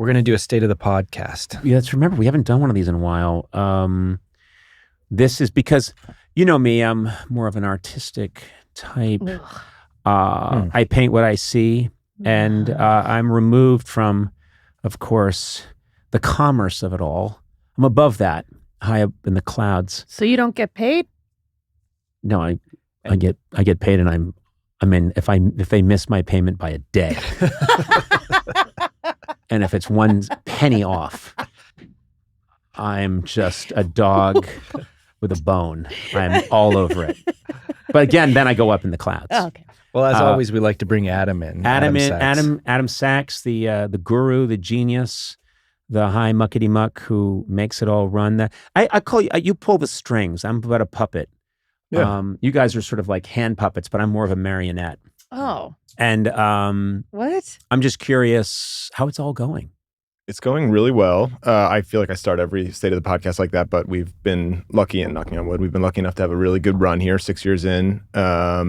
We're going to do a state of the podcast. Yeah, remember, we haven't done one of these in a while. This is because, you know me, I'm more of an artistic type. I paint what I see, and I'm removed from, of course, the commerce of it all. I'm above that, high up in the clouds. So you don't get paid? No, I get paid, and if they miss my payment by a day, and if it's 1 penny off, I'm just a dog with a bone. I'm all over it. But again, then I go up in the clouds. Oh, okay. Well, as always, we like to bring Adam in. Adam Sachs, the guru, the genius, the high muckety muck who makes it all run. I call you pull the strings. I'm about a puppet. Yeah. You guys are sort of like hand puppets, but I'm more of a marionette. Oh. And what? I'm just curious how it's all going. It's going really well. I feel like I start every state of the podcast like that, but we've been lucky, and knocking on wood, we've been lucky enough to have a really good run here, 6 years in. I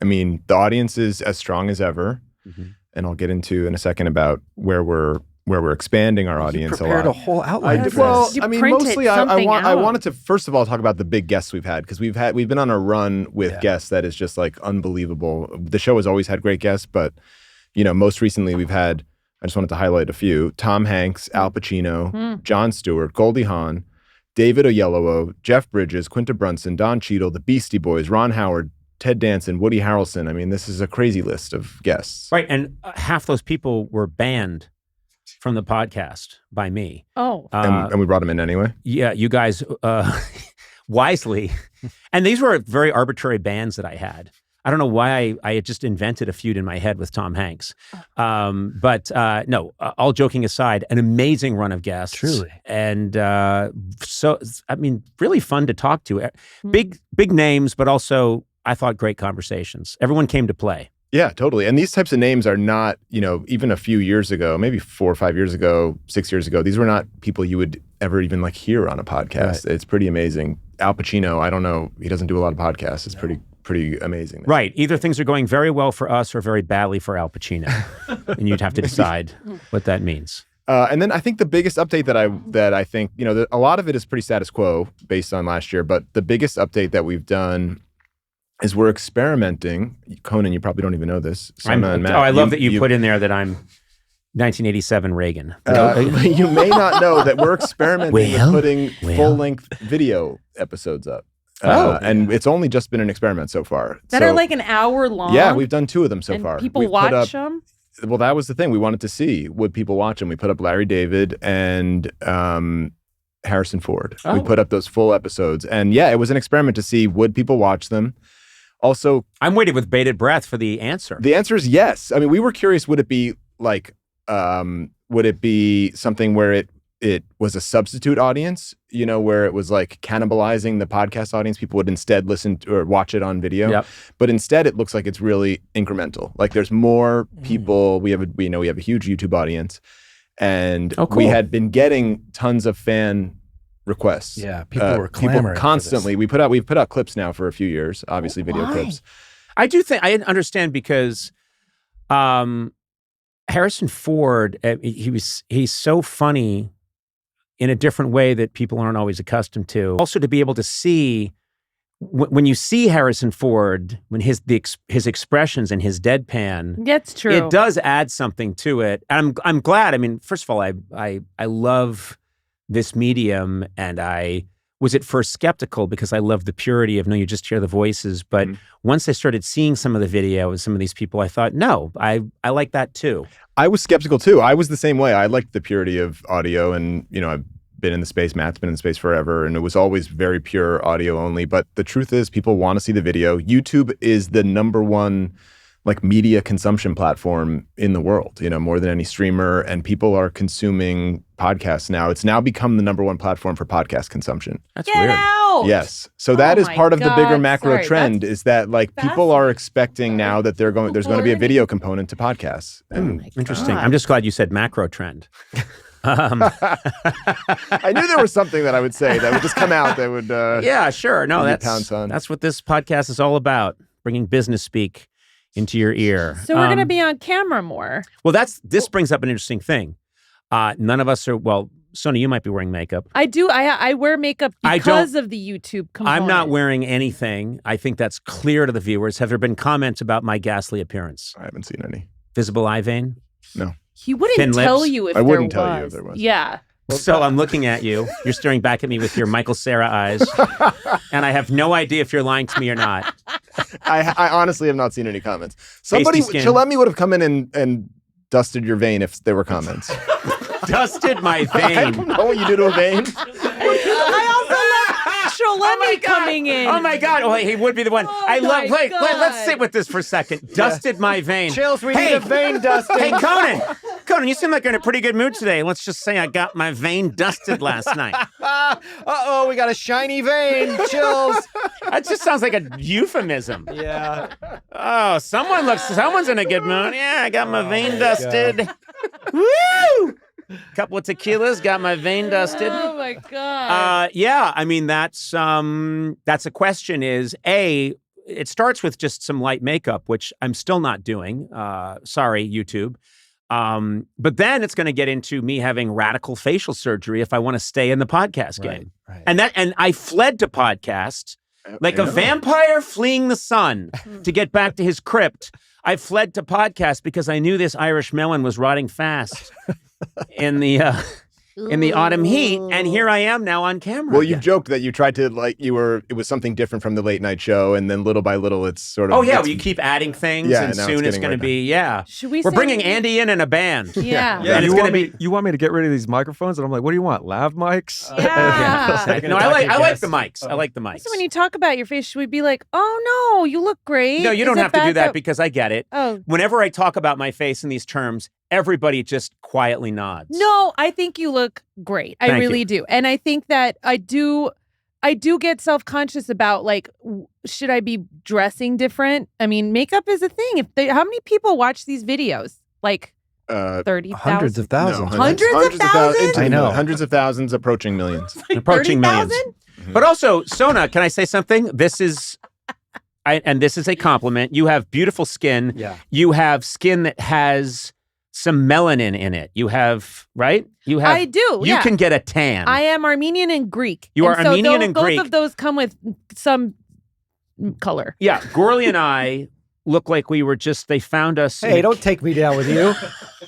mean, the audience is as strong as ever, and I'll get into in a second about where we're expanding our audience a lot. Prepared a whole outline. Mostly I wanted to first of all talk about the big guests we've had, because we've been on a run with guests that is just like unbelievable. The show has always had great guests, but most recently we've had, I just wanted to highlight a few: Tom Hanks, Al Pacino, Jon Stewart, Goldie Hawn, David Oyelowo, Jeff Bridges, Quinta Brunson, Don Cheadle, the Beastie Boys, Ron Howard, Ted Danson, Woody Harrelson. I mean, this is a crazy list of guests. Right, and half those people were banned from the podcast by me. Oh. And we brought them in anyway? Yeah, you guys wisely. And these were very arbitrary bans that I had. I don't know why I had just invented a feud in my head with Tom Hanks. But no, all joking aside, an amazing run of guests. Truly. And really fun to talk to. Big names, but also, I thought, great conversations. Everyone came to play. Yeah, totally. And these types of names are not, even a few years ago, maybe 4 or 5 years ago, 6 years ago, these were not people you would ever even hear on a podcast. Right. It's pretty amazing. Al Pacino, I don't know, he doesn't do a lot of podcasts. It's pretty amazing. Right. Either things are going very well for us or very badly for Al Pacino. And you'd have to decide what that means. And then I think the biggest update that I think, a lot of it is pretty status quo based on last year, but the biggest update that we've done is we're experimenting. Conan, you probably don't even know this. Sona and Matt, I love that you put in there that I'm 1987 Reagan. You may not know that we're experimenting with putting full-length video episodes up. And it's only just been an experiment so far. That are like an hour long? Yeah, we've done 2 of them so far. People watch them? Well, that was the thing. We wanted to see, would people watch them? We put up Larry David and Harrison Ford. We put up those full episodes. And yeah, it was an experiment to see, would people watch them? Also, I'm waiting with bated breath for the answer. The answer is yes. I mean, we were curious, would it be would it be something where it was a substitute audience, where it was like cannibalizing the podcast audience? People would instead listen to, or watch it on video. Yep. But instead it looks like it's really incremental. Like there's more people. We have a huge YouTube audience, and we had been getting tons of fan requests. Yeah, people were clamoring constantly. We've put out clips now for a few years, obviously video clips. I do think I understand, because Harrison Ford, he's so funny in a different way that people aren't always accustomed to. Also, to be able to see when you see Harrison Ford, when his expressions and his deadpan, that's true. It does add something to it. And I'm glad. I mean, first of all, I love this medium, and I was at first skeptical because I love the purity of, no, you just hear the voices. But once I started seeing some of the video with some of these people, I thought, no, I like that too. I was skeptical too. I was the same way. I liked the purity of audio, and I've been in the space. Matt's been in the space forever, and it was always very pure audio only. But the truth is, people want to see the video. YouTube is the number one media consumption platform in the world, more than any streamer, and people are consuming podcasts now. It's now become the number one platform for podcast consumption. That's Get weird. Out! Yes. So that is part of the bigger macro trend, is that people are expecting now that there's going to be a video component to podcasts. Interesting. I'm just glad you said macro trend. I knew there was something that I would say that would just come out that would yeah, sure. No, pounce on. That's what this podcast is all about, bringing business speak into your ear. So we're going to be on camera more. Well, this brings up an interesting thing. None of us are, well, Sona, you might be wearing makeup. I do. I wear makeup because of the YouTube component. I'm not wearing anything. I think that's clear to the viewers. Have there been comments about my ghastly appearance? I haven't seen any. Visible eye vein? No. He wouldn't tell you if there was. I wouldn't tell you if there was. Yeah. So I'm looking at you. You're staring back at me with your Michael Cera eyes. And I have no idea if you're lying to me or not. I honestly have not seen any comments. Somebody, Chilemi would have come in and dusted your vein if there were comments. Dusted my vein. I don't know what you do to a vein. I also love Chilemi coming in. Oh my God. Oh, he would be the one. Wait, let's sit with this for a second. Dusted my vein. Chills, we need a vein dusted. Hey, Conan, you seem like you're in a pretty good mood today. Let's just say I got my vein dusted last night. Uh-oh, we got a shiny vein. Chills. That just sounds like a euphemism. Yeah. Oh, someone's in a good mood. Yeah, I got my vein dusted. Woo! Couple of tequilas, got my vein dusted. Oh my God. Yeah, I mean that's a question is it starts with just some light makeup, which I'm still not doing. Sorry, YouTube. But then it's going to get into me having radical facial surgery if I want to stay in the podcast game. Right. And I fled to podcast like a vampire fleeing the sun to get back to his crypt. I fled to podcast because I knew this Irish melon was rotting fast in the autumn heat, and here I am now on camera. Well, you joked that you tried to it was something different from the late night show, and then little by little it's sort of. Oh yeah, well, you keep adding things, and soon it's going to be Should we? We're bringing Andy in a band. Yeah. And it's going to be. You want me to get rid of these microphones, and I'm like, what do you want? Lav mics? Yeah. No, I like the mics. I like the mics. So when you talk about your face, should we be like, "Oh no, you look great"? No, you don't have to do that because I get it. Oh. Whenever I talk about my face in these terms, everybody just quietly nods. No, I think you look great. I Thank really you. do. And I think that I do get self-conscious about like, should I be dressing different? I mean, makeup is a thing. How many people watch these videos? Like 30,000? Hundreds of thousands. No, Hundreds of thousands? I know. Hundreds of thousands, approaching millions. Approaching 30,000? millions. But also, Sona, can I say something? This is a compliment. You have beautiful skin. Yeah. You have skin that has some melanin in it. You have, right? I do. You can get a tan. I am Armenian and Greek. You are and so Armenian and Greek. Both of those come with some color. Yeah, Gourley and I look like we were they found us. Hey, don't take me down with you.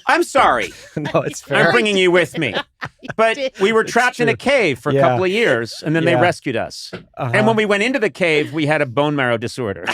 I'm sorry. No, it's fair. I'm bringing you with me. But we were trapped in a cave for a couple of years, and then they rescued us. Uh-huh. And when we went into the cave, we had a bone marrow disorder.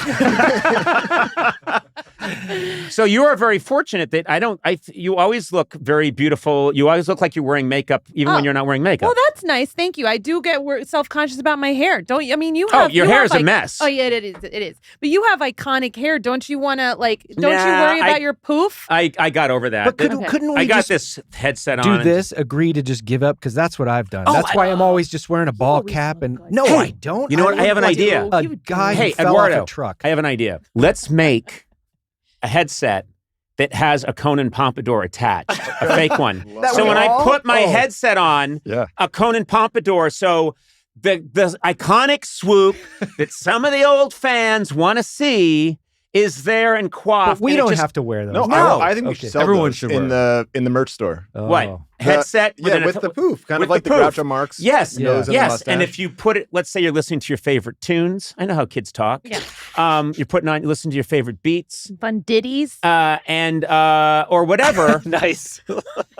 So you are very fortunate that you always look very beautiful. You always look like you're wearing makeup, even when you're not wearing makeup. Well, that's nice. Thank you. I do get self-conscious about my hair. Don't you? I mean, you have. Your hair is a mess. Oh, yeah, it is. It is. But you have iconic hair. Don't you want to, don't you worry about your poof? I got over that. But couldn't we I got just this headset do on. this, agree to just give up? Because that's what I've done. That's why I'm always just wearing a ball cap. And no, I don't. You know what? I have an idea. A guy who Hey, fell Eduardo, off a truck. I have an idea. Let's make a headset that has a Conan Pompadour attached, a fake one. So when I put my headset on, a Conan Pompadour, so the iconic swoop that some of the old fans want to see is there and coiffed. But we don't have to wear those. No, I think we should sell Everyone those should in the merch store. Oh. What? Headset? With the poof, kind of with like the poof. Groucho Marx. Yes, nose and the yes. mustache. And if you put it, let's say you're listening to your favorite tunes. I know how kids talk. Yeah. You're listening to your favorite beats. Fun ditties. Or whatever. Nice.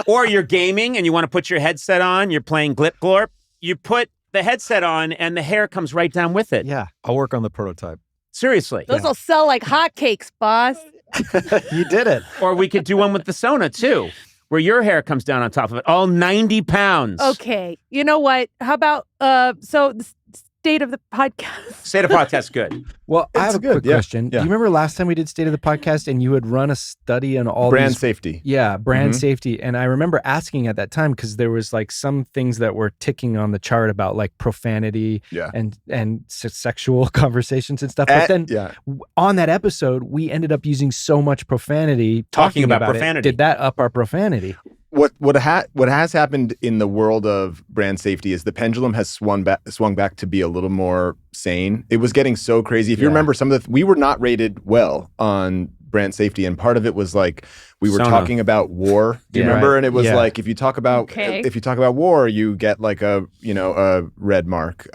Or you're gaming and you want to put your headset on. You're playing Glip Glorp. You put the headset on and the hair comes right down with it. Yeah. I'll work on the prototype. Seriously. Those will sell like hotcakes, boss. You did it. Or we could do one with the Sona too, where your hair comes down on top of it, all 90 pounds. Okay. You know what? How about so the state of the podcast? State of podcast, good. Well, I have a quick question. Do you remember last time we did State of the Podcast and you had run a study on all brand these safety? Yeah, brand safety. And I remember asking at that time because there was like some things that were ticking on the chart about like profanity and sexual conversations and stuff. But then on that episode, we ended up using so much profanity talking about profanity. It. Did that up our profanity? What has happened in the world of brand safety is the pendulum has swung back to be a little more sane. It was getting so crazy. If you remember, we were not rated well on brand safety, and part of it was like we were Sona. talking about war. Do you remember? Right. And it was like, if you talk about war, you get like a red mark.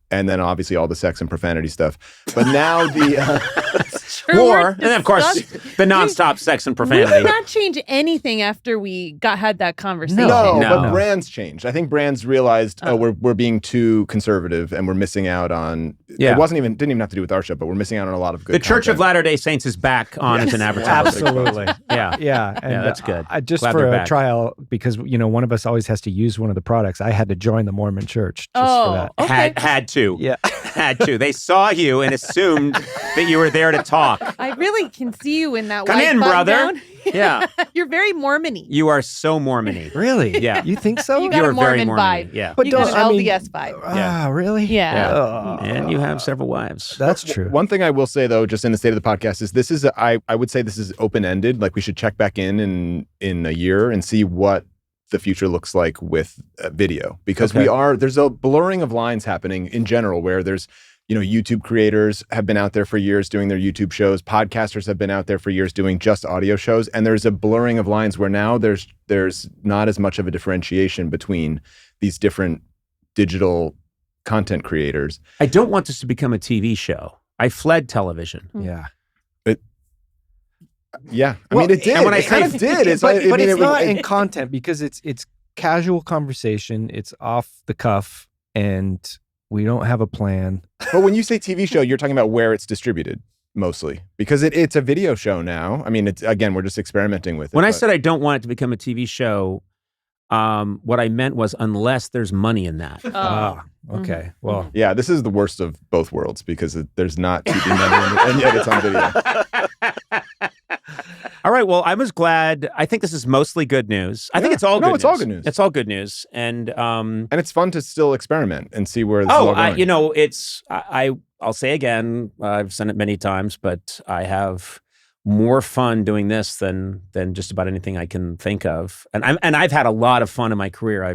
And then obviously all the sex and profanity stuff. But now war, and then of course the nonstop sex and profanity. We did not change anything after we had that conversation. No, but brands changed. I think brands realized, we're being too conservative and we're missing out on. Yeah. It didn't even have to do with our show, but we're missing out on a lot of good. The Church of Latter-day Saints is back on as an advertiser. Absolutely. Yeah, and that's good. Just Glad for a trial, because one of us always has to use one of the products. I had to join the Mormon Church just for that. Okay. Had to. Yeah. Had to. They saw you and assumed that you were there to talk. I really can see you in that Come white in, brother. Down. Yeah. You're very Mormon-y. You are so Mormon-y. Really? Yeah. You think so? You got You're a Mormon very Mormon-y. vibe. Yeah. But you got an LDS vibe. Ah, really? Yeah. And you have several wives. That's true. One thing I will say though, just in the state of the podcast, is I would say this is open-ended. Like we should check back in a year and see what the future looks like with video, because there's a blurring of lines happening in general where there's, YouTube creators have been out there for years doing their YouTube shows. Podcasters have been out there for years doing just audio shows. And there's a blurring of lines where now there's not as much of a differentiation between these different digital content creators. I don't want this to become a TV show. I fled television. Yeah. I mean, it did. And when I kind of did. It's not in content because it's casual conversation. It's off the cuff and we don't have a plan. But when you say TV show, you're talking about where it's distributed mostly, because it's a video show now. I mean, we're just experimenting with it. When I said I don't want it to become a TV show, what I meant was unless there's money in that. Okay. Well, yeah, this is the worst of both worlds because there's not TV money and yet it's on video. All right. Well, I was glad. I think this is mostly good news. I think it's all good news. It's all good news. It's all good news. And it's fun to still experiment and see where this is all going. I'll say again, I've said it many times, but I have more fun doing this than just about anything I can think of. And I've had a lot of fun in my career. I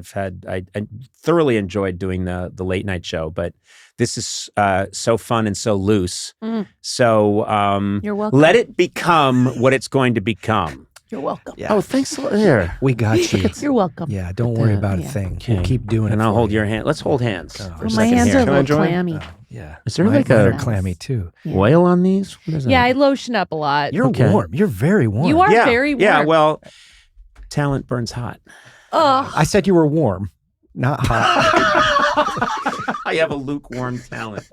thoroughly enjoyed doing the late night show, but this is so fun and so loose. So you're welcome. Let it become what it's going to become. You're welcome. Yeah. Oh, thanks a lot. Here. We got you. You're welcome. Yeah, don't worry about a thing. Okay. We'll keep doing it. And I'll hold your hand. Let's hold hands. My hands are a little clammy. Yeah. Is there mine are clammy too. Oil on these? What is that? Yeah, I lotion up a lot. You're warm. You're very warm. You are very warm. Yeah, well, talent burns hot. I said you were warm, not hot. I have a lukewarm talent.